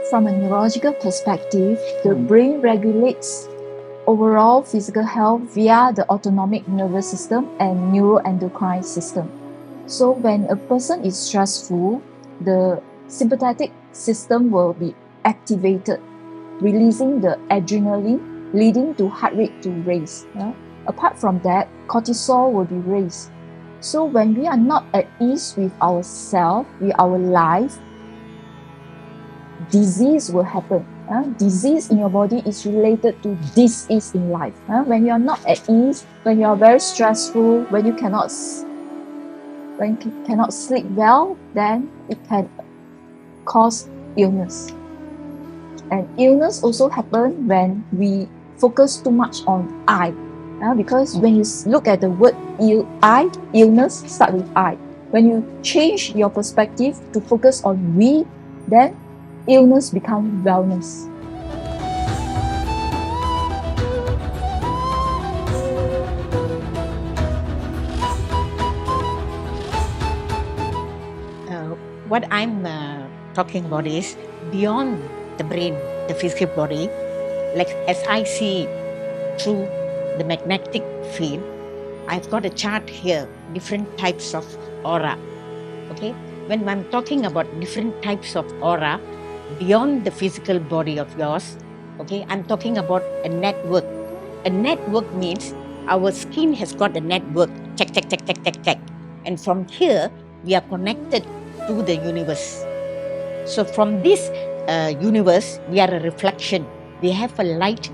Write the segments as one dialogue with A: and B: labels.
A: From a neurological perspective, the brain regulates overall physical health via the autonomic nervous system and neuroendocrine system. So when a person is stressful, the sympathetic system will be activated, releasing the adrenaline, leading to heart rate to raise. Apart from that, cortisol will be raised. So when we are not at ease with ourselves, with our life, disease will happen. Disease in your body is related to disease in life. When you are not at ease, when you are very stressful, when you cannot sleep well, then it can cause illness. And illness also happen when we focus too much on I. Because when you look at the word illness start with I. When you change your perspective to focus on we, then illness becomes wellness.
B: What I'm talking about is beyond the brain, the physical body, like as I see through the magnetic field, I've got a chart here, different types of aura. Okay, when I'm talking about different types of aura beyond the physical body of yours, okay, I'm talking about a network. A network means our skin has got a network, check. And from here, we are connected to the universe. So from this universe, we are a reflection. We have a light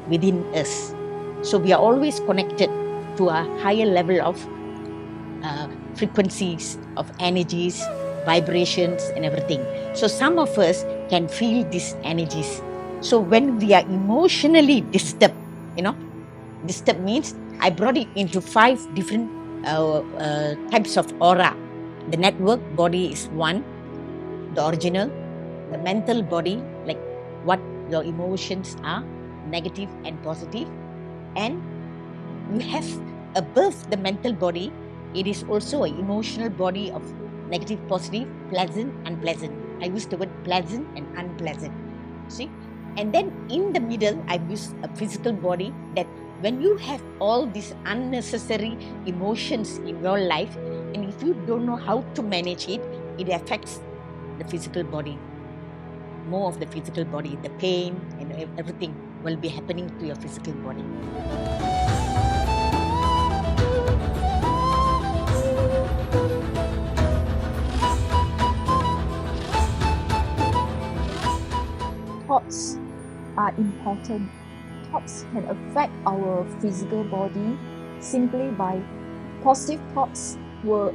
B: within us. So we are always connected to a higher level of frequencies, of energies, vibrations, and everything. So some of us can feel these energies. So when we are emotionally disturbed, disturbed means I brought it into 5 different types of aura. The network body is one, the original, the mental body, like what your emotions are, negative and positive. And you have above the mental body, it is also an emotional body of negative, positive, pleasant, unpleasant. I use the word pleasant and unpleasant. See? And then in the middle, I use a physical body that when you have all these unnecessary emotions in your life, and if you don't know how to manage it, it affects the physical body. More of the physical body, the pain and everything will be happening to your physical body.
A: Thoughts are important. Thoughts can affect our physical body simply by positive thoughts will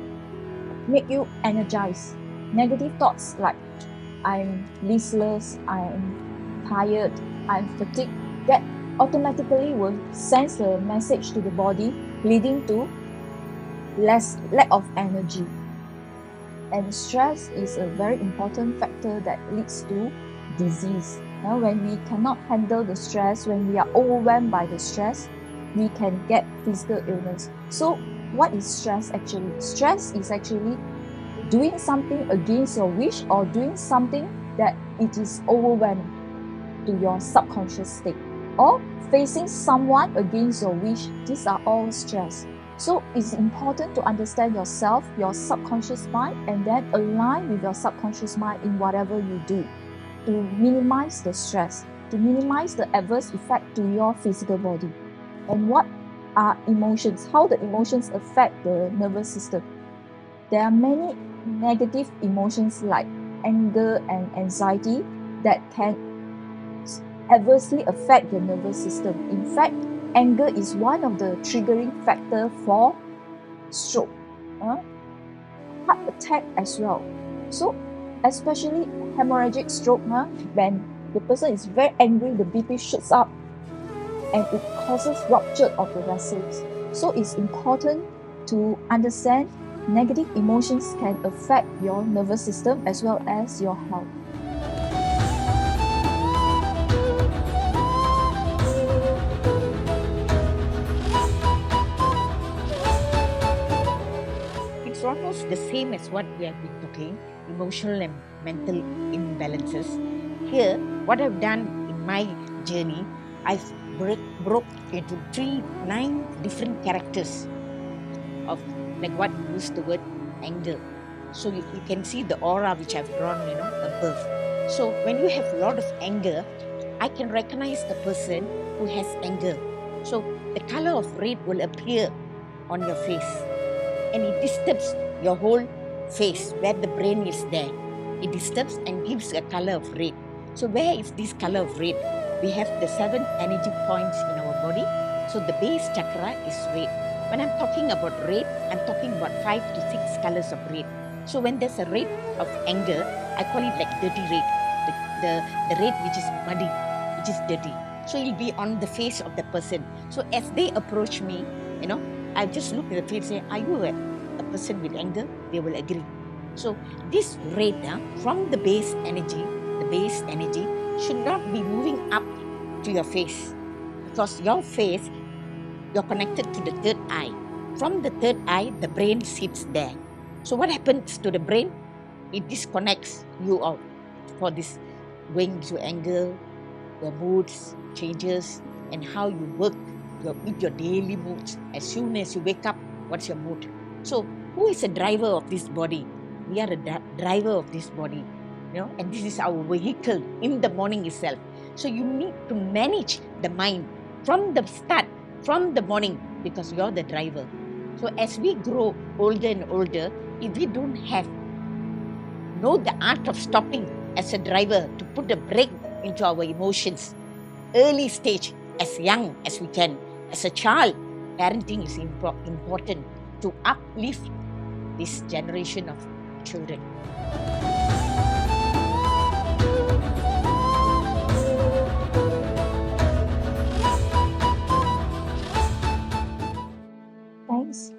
A: make you energized. Negative thoughts like I'm listless, I'm tired, I'm fatigued, that automatically will send a message to the body leading to lack of energy. And stress is a very important factor that leads to disease. When we cannot handle the stress, when we are overwhelmed by the stress, we can get physical illness. So what is stress actually? Stress is actually doing something against your wish or doing something that it is overwhelming to your subconscious state, or facing someone against your wish. These are all stress. So it's important to understand yourself, your subconscious mind, and then align with your subconscious mind in whatever you do to minimize the stress, to minimize the adverse effect to your physical body. And what are emotions? How the emotions affect the nervous system? There are many negative emotions like anger and anxiety that can adversely affect the nervous system. In fact, anger is one of the triggering factors for stroke, heart attack as well. So especially hemorrhagic stroke, when the person is very angry, the BP shoots up and it causes rupture of the vessels. So it's important to understand negative emotions can affect your nervous system as well as your health.
B: It's almost the same as what we have been talking, emotional and mental imbalances. here, what I've done in my journey, I've broke into 9 different characters of, like what you use the word anger. So you can see the aura which I've drawn, above. So when you have a lot of anger, I can recognize the person who has anger. So the color of red will appear on your face, and it disturbs your whole face where the brain is there. It disturbs and gives a color of red. So where is this color of red? We have the 7 energy points in our body. So the base chakra is red. When I'm talking about red, I'm talking about 5 to 6 colors of red. So when there's a red of anger, I call it like dirty red. The red which is muddy, which is dirty. So it'll be on the face of the person. So as they approach me, I just look at the face and say, are you a person with anger? They will agree. So this red from the base energy should not be moving up to your face, because your face, you're connected to the third eye. From the third eye, the brain sits there. So what happens to the brain? It disconnects you out for this going to anger, your moods, changes, and how you work with your daily moods. As soon as you wake up, what's your mood? So who is the driver of this body? We are a driver of this body, and this is our vehicle in the morning itself. So you need to manage the mind from the start, from the morning, because you're the driver. So as we grow older and older, if we don't know the art of stopping as a driver to put a brake into our emotions, early stage, as young as we can, as a child, parenting is important to uplift this generation of children.
A: Thanks.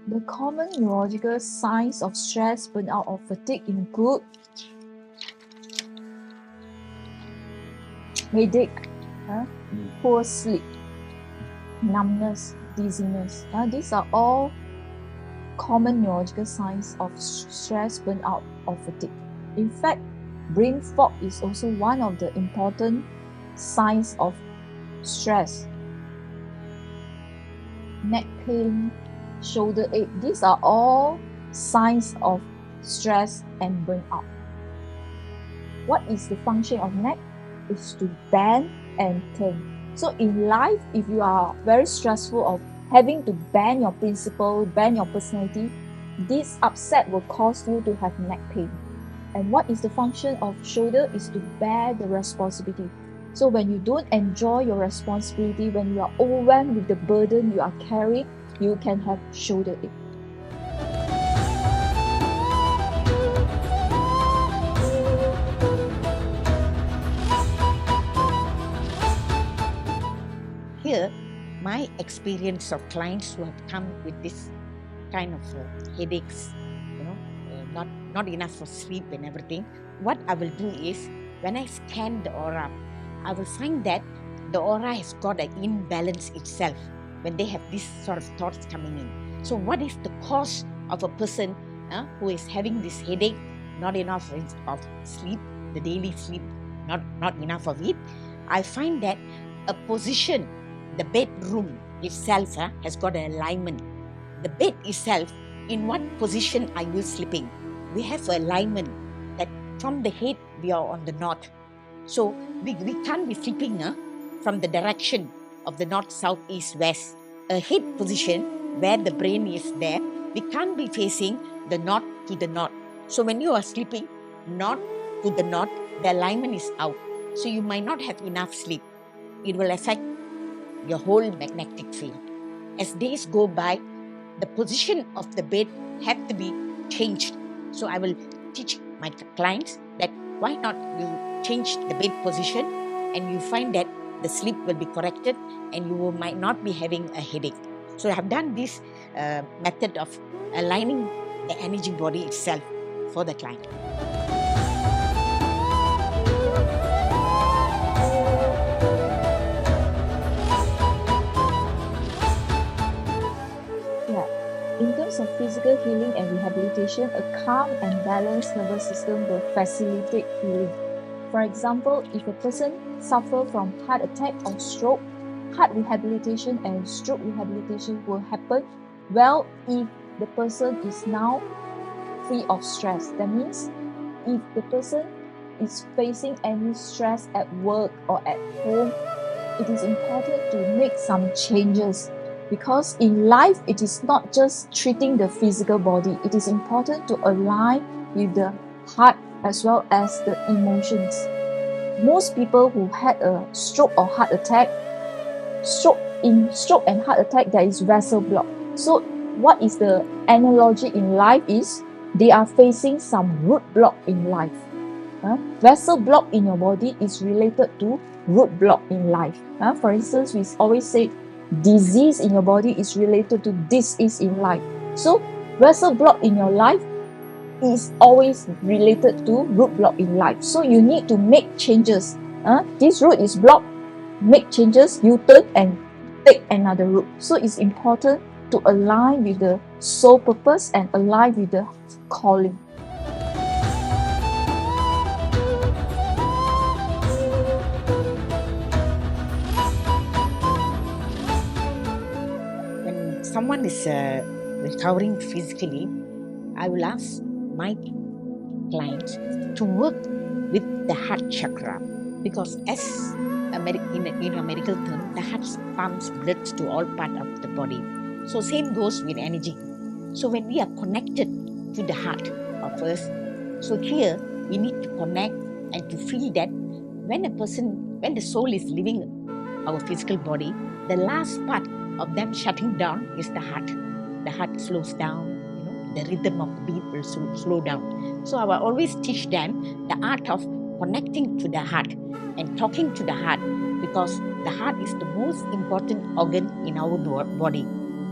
A: The common neurological signs of stress, burnout, or fatigue include headache, poor sleep, numbness, dizziness. These are all common neurological signs of stress, burnout, or fatigue. In fact, brain fog is also one of the important signs of stress. Neck pain, shoulder ache, these are all signs of stress and burnout. What is the function of neck? Is to bend and turn. So in life, if you are very stressful of having to bend your principle, bend your personality, this upset will cause you to have neck pain. And what is the function of shoulder? Is to bear the responsibility. So when you don't enjoy your responsibility, when you are overwhelmed with the burden you are carrying, you can have shoulder ache.
B: Here, my experience of clients who have come with this kind of headaches, not enough for sleep and everything, what I will do is, when I scan the aura, I will find that the aura has got an imbalance itself when they have this sort of thoughts coming in. So what is the cause of a person who is having this headache, not enough of sleep, the daily sleep, not enough of it? I find that a position, the bedroom itself has got an alignment. The bed itself, in what position are you sleeping? We have an alignment that from the head we are on the north. So we can't be sleeping from the direction of the north, south, east, west. A head position where the brain is there, we can't be facing the north to the north. So when you are sleeping north to the north, the alignment is out. So you might not have enough sleep. It will affect your whole magnetic field. As days go by, the position of the bed have to be changed. So I will teach my clients that why not you change the bed position, and you find that the sleep will be corrected and you might not be having a headache. So I have done this method of aligning the energy body itself for the client.
A: In terms of physical healing and rehabilitation, a calm and balanced nervous system will facilitate healing. For example, if a person suffers from heart attack or stroke, heart rehabilitation and stroke rehabilitation will happen well if the person is now free of stress. That means if the person is facing any stress at work or at home, it is important to make some changes, because in life it is not just treating the physical body. It is important to align with the heart as well as the emotions. Most people who had a stroke or heart attack, stroke and heart attack, there is vessel block. So what is the analogy in life is they are facing some root block in life. Vessel block in your body is related to root block in life. For instance, we always say disease in your body is related to disease in life. So vessel block in your life is always related to root block in life. So you need to make changes. This root is blocked, make changes, you turn and take another route. So it's important to align with the soul purpose and align with the calling.
B: When someone is recovering physically, I will ask my clients to work with the heart chakra, because as in a medical term, the heart pumps blood to all parts of the body. So same goes with energy. So when we are connected to the heart of us, so here we need to connect and to feel that when the soul is leaving our physical body, the last part of them shutting down is the heart. The heart slows down, the rhythm of the beat will slow down. So I will always teach them the art of connecting to the heart and talking to the heart, because the heart is the most important organ in our body.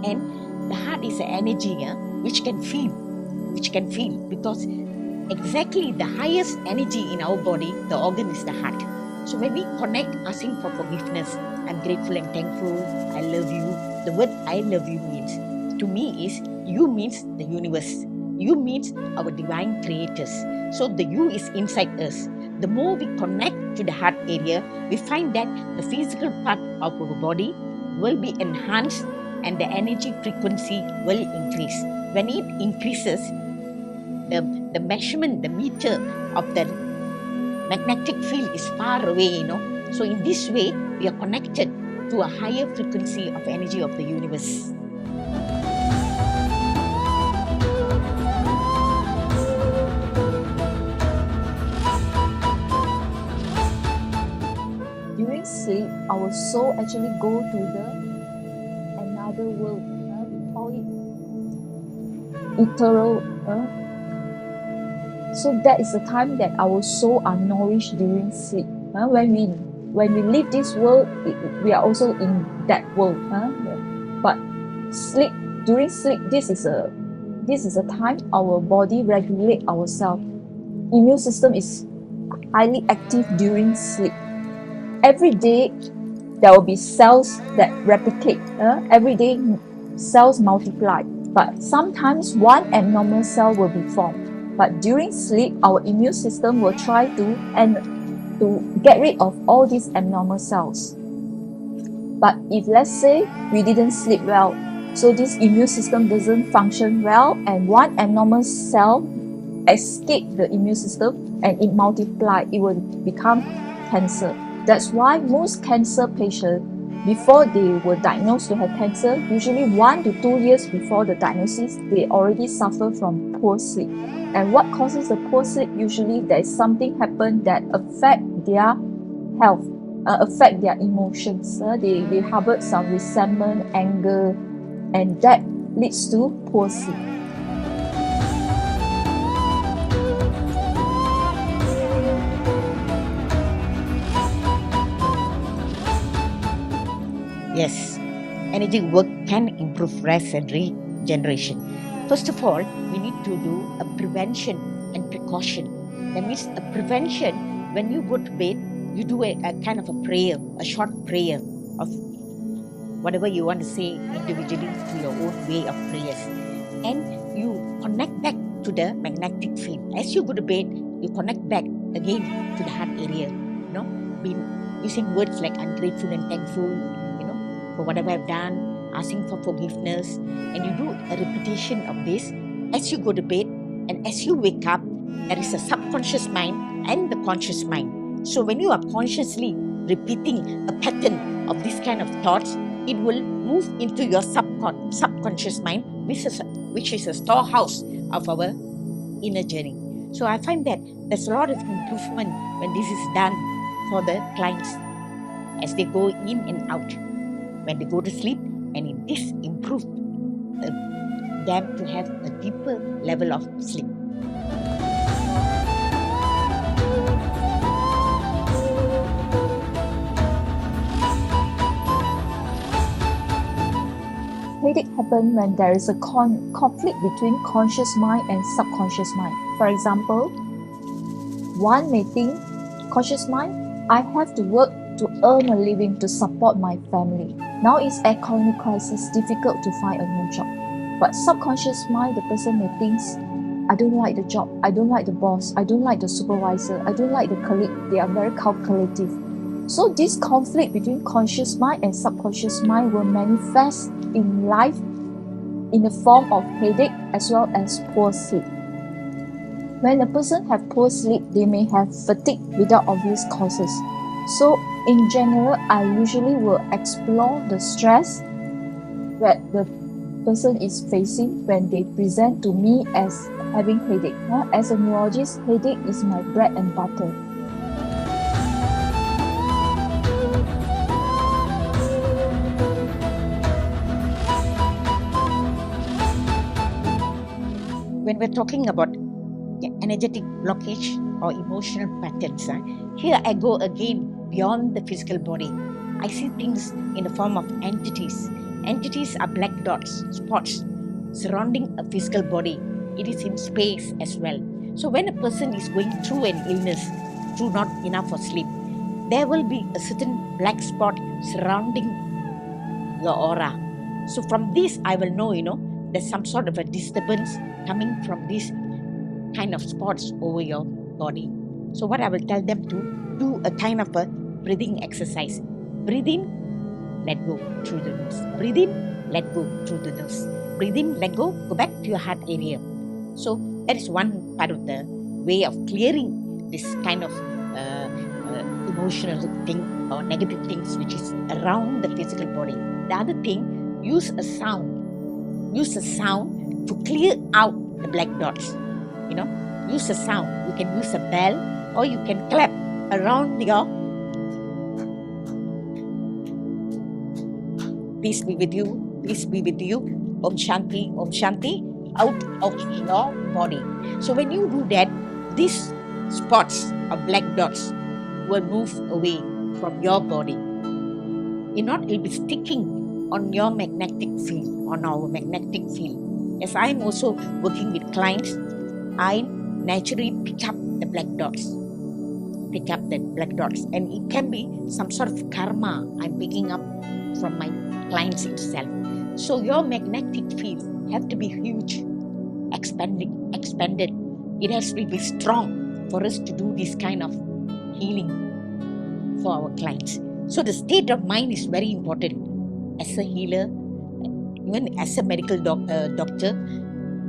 B: And the heart is an energy which can feel, because exactly the highest energy in our body, the organ is the heart. So when we connect, asking for forgiveness, I'm grateful and thankful, I love you. The word I love you means, to me, is you means the universe. You means our divine creators. So the you is inside us. The more we connect to the heart area, we find that the physical part of our body will be enhanced and the energy frequency will increase. When it increases, the measurement, the meter of the magnetic field is far away, So in this way, we are connected to a higher frequency of energy of the universe.
A: During sleep, our soul actually go to another world. We call it ethereal. So that is the time that our soul are nourished during sleep. When we leave this world, we are also in that world. But during sleep, this is a time our body regulate ourselves. Immune system is highly active during sleep. Every day there will be cells that replicate. Every day cells multiply, but sometimes one abnormal cell will be formed. But during sleep, our immune system will try to get rid of all these abnormal cells. But if let's say we didn't sleep well, so this immune system doesn't function well, and one abnormal cell escape the immune system and it multiply, it will become cancer. That's why most cancer patients, before they were diagnosed to have cancer, usually 1 to 2 years before the diagnosis, they already suffer from poor sleep. And what causes the poor sleep? Usually there is something happen that affect their health, affect their emotions. They harbor some resentment, anger, and that leads to poor sleep.
B: Yes, energy work can improve rest and regeneration. First of all, we need to do a prevention and precaution. That means a prevention, when you go to bed, you do a kind of a prayer, a short prayer of whatever you want to say individually to your own way of prayers. And you connect back to the magnetic field. As you go to bed, you connect back again to the heart area, been using words like ungrateful and thankful, for whatever I've done, asking for forgiveness, and you do a repetition of this as you go to bed and as you wake up. There is a subconscious mind and the conscious mind. So when you are consciously repeating a pattern of this kind of thoughts, it will move into your subconscious mind, which is a storehouse of our inner journey. So I find that there's a lot of improvement when this is done for the clients as they go in and out, when they go to sleep, and it is improved them to have a deeper level of sleep.
A: Headache happens when there is a conflict between conscious mind and subconscious mind. For example, one may think, conscious mind, I have to work to earn a living to support my family. Now it's economic crisis, difficult to find a new job. But subconscious mind, the person may think, I don't like the job, I don't like the boss, I don't like the supervisor, I don't like the colleague, they are very calculative. So this conflict between conscious mind and subconscious mind will manifest in life in the form of headache as well as poor sleep. When a person have poor sleep, they may have fatigue without obvious causes. So in general, I usually will explore the stress that the person is facing when they present to me as having headache. As a neurologist, headache is my bread and butter.
B: When we're talking about energetic blockage or emotional patterns, here I go again beyond the physical body. I see things in the form of entities. Entities are black dots, spots surrounding a physical body. It is in space as well. So when a person is going through an illness, through not enough for sleep, there will be a certain black spot surrounding your aura. So from this, I will know, there's some sort of a disturbance coming from these kind of spots over your body. So what I will tell them to do a kind of a breathing exercise. Breathe in, let go through the nose. Breathe in, let go through the nose. Breathe in, let go back to your heart area. So that is one part of the way of clearing this kind of emotional thing or negative things which is around the physical body. The other thing, use a sound. Use a sound to clear out the black dots. Use a sound. You can use a bell or you can clap around your. Peace be with you. Peace be with you. Om Shanti. Om Shanti. Out of your body. So when you do that, these spots of black dots will move away from your body. It will be sticking on your magnetic field, on our magnetic field. As I'm also working with clients, I naturally pick up the black dots. And it can be some sort of karma I'm picking up from my clients itself. So your magnetic field have to be huge, expanded. It has to be strong for us to do this kind of healing for our clients. So the state of mind is very important. As a healer, even as a medical doctor,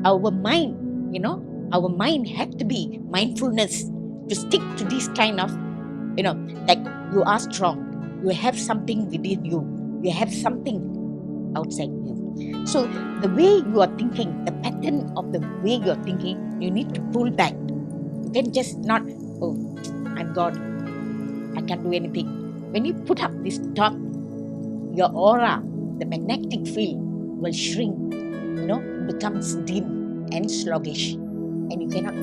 B: our mind had to be mindfulness to stick to this kind of, like you are strong, you have something within you, you have something outside you. So the way you are thinking, the pattern of the way you are thinking, you need to pull back. You can just not, I'm God, I can't do anything. When you put up this thought, your aura, the magnetic field will shrink, becomes dim and sluggish, and you cannot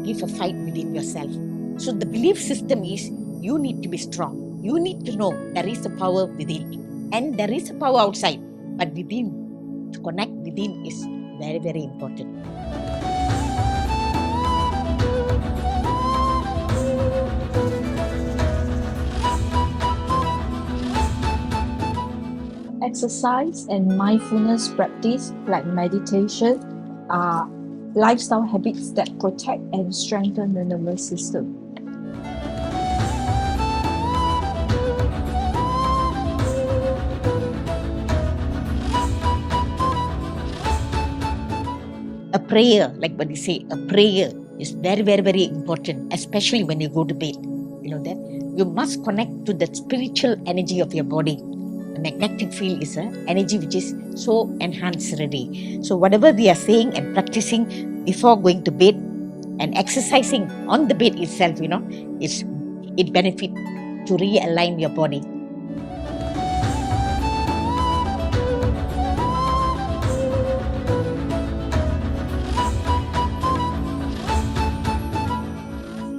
B: give a fight within yourself. So the belief system is you need to be strong. You need to know there is a power within and there is a power outside, but within, to connect within is very, very important.
A: Exercise and mindfulness practice like meditation are lifestyle habits that protect and strengthen the nervous system.
B: A prayer, like what you say, a prayer is very, very, very important, especially when you go to bed. You know that you must connect to the spiritual energy of your body. The magnetic field is an energy which is so enhanced already. So whatever we are saying and practicing before going to bed and exercising on the bed itself, it benefit to realign your body.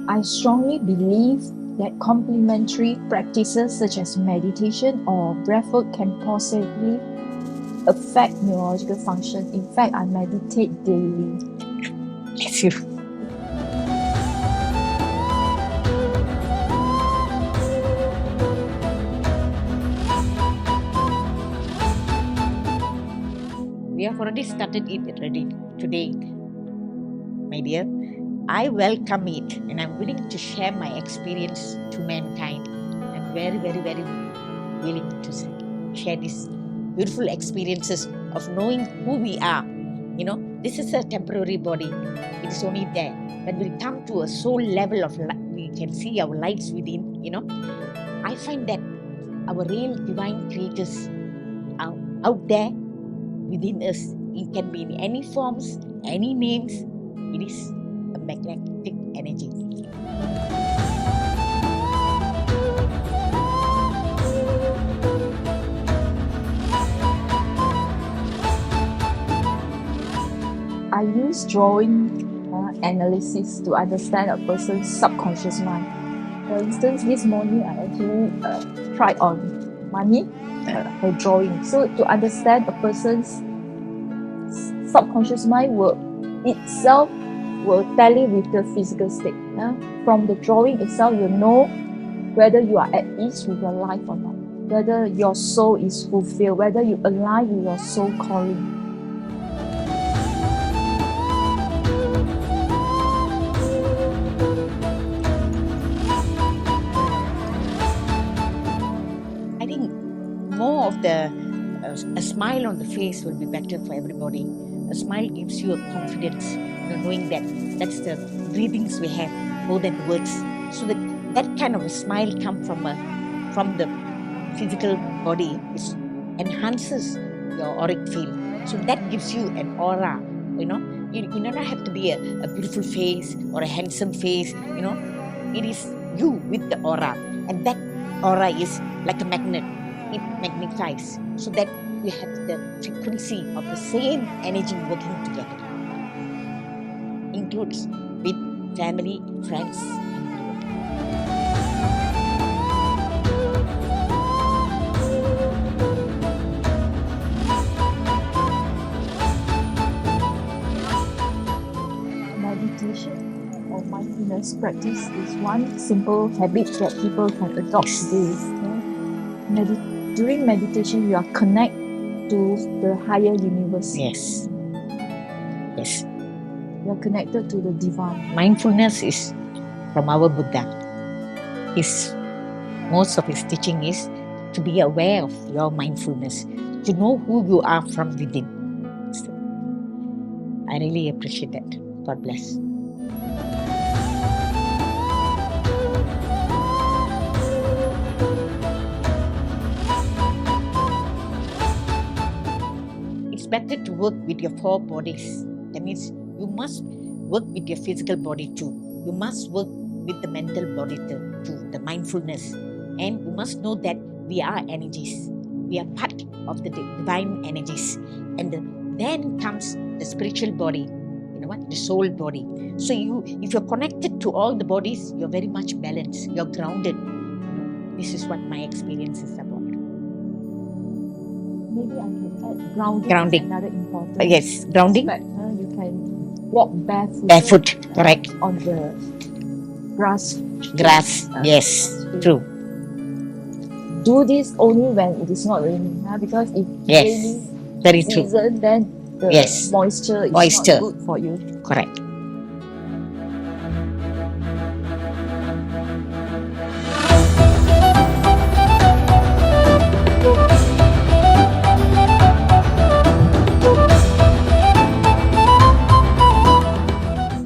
A: I strongly believe that complementary practices such as meditation or breathwork can positively affect neurological function. In fact, I meditate daily.
B: Bless you. We have already started it already today, my dear. I welcome it and I'm willing to share my experience to mankind. I'm very, very, very willing to share these beautiful experiences of knowing who we are. This is a temporary body. It is only there. When we come to a soul level of we can see our lights within, I find that our real divine creators are out there within us. It can be in any forms, any names. It is a magnetic energy.
A: I use drawing analysis to understand a person's subconscious mind. For instance, this morning I actually tried on Money, her drawing. So to understand a person's subconscious mind will tally with the physical state. From the drawing itself, you know whether you are at ease with your life or not, whether your soul is fulfilled, whether you align with your soul calling.
B: I think more of a smile on the face will be better for everybody. A smile gives you a confidence, knowing that that's the breathings we have more than words. So that kind of a smile comes from the physical body. It enhances your auric field. So that gives you an aura. You do not have to be a beautiful face or a handsome face. It is you with the aura, and that aura is like a magnet. It magnifies so that we have the frequency of the same energy working together. Includes with family, friends, and
A: Meditation or mindfulness practice is one simple habit that people can adopt today. During meditation, you are connected to the higher universe.
B: Yes.
A: You are connected to the divine.
B: Mindfulness is from our Buddha. Most of his teaching is to be aware of your mindfulness, to know who you are from within. So, I really appreciate that. God bless. It's better to work with your 4 bodies. That means you must work with your physical body too. You must work with the mental body too, the mindfulness. And you must know that we are energies. We are part of the divine energies. And then comes the spiritual body, the soul body. So if you're connected to all the bodies, you're very much balanced. You're grounded. This is what my experience is about.
A: Maybe I can add grounding. Is another important
B: yes, grounding.
A: aspect. You can walk barefoot.
B: Correct.
A: On the grass.
B: Yes, true.
A: Do this only when it is not raining, because if
B: yes,
A: raining
B: very
A: season,
B: true.
A: then the
B: Yes.
A: moisture is
B: Moisture.
A: not good for you.
B: Correct.